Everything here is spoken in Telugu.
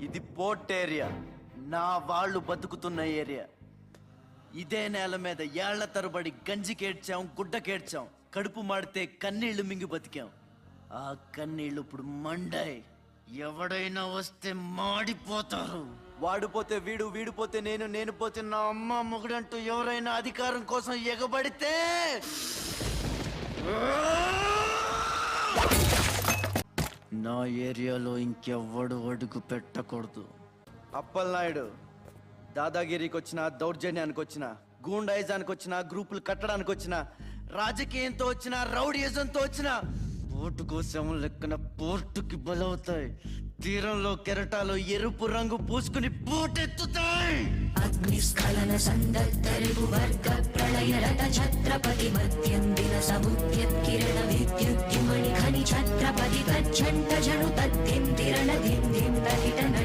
ఇది పోర్ట్ ఏరియా, నా వాళ్ళు బతుకుతున్న ఏరియా. ఇదే నేల మీద ఏళ్ల తరబడి గంజికేడ్చాం, గుడ్డకేడ్చాం, కడుపు మాడితే కన్నీళ్లు మింగి బతికాం. ఆ కన్నీళ్లు ఇప్పుడు మండాయి. ఎవడైనా వస్తే మాడిపోతారు. వాడిపోతే వీడు, వీడిపోతే నేను, నేను పోతే నా అమ్మ మొగుడంటూ ఎవరైనా అధికారం కోసం ఎగబడితే నా ఏరియాలో ఇంకెవ్వడు అడుగు పెట్టకూడదు. అప్పలనాయుడు దాదాగిరికి వచ్చిన, దౌర్జన్యానికి వచ్చిన, గూండాయిజానికి వచ్చిన, గ్రూపులు కట్టడానికి వచ్చిన, రాజకీయంతో వచ్చిన, రౌడీయిజంతో వచ్చిన పోటుకు శవం లెక్కన పోర్టుకి బలవుతాయి. తీరంలో కెరటాలు ఎరుపు రంగు పూసుకుని పోటెత్తుతాయి. అగ్నిస్ఖలన సందత్తరిపు వర్గ ప్రళయ రథ ఛత్రపతి మధ్యందిన సముద్యత్కిరణ విద్యుద్యుమణి ఖని ఛత్రపతి తజ్జంట జను తద్దిం తిరణ దిం దిం తహిట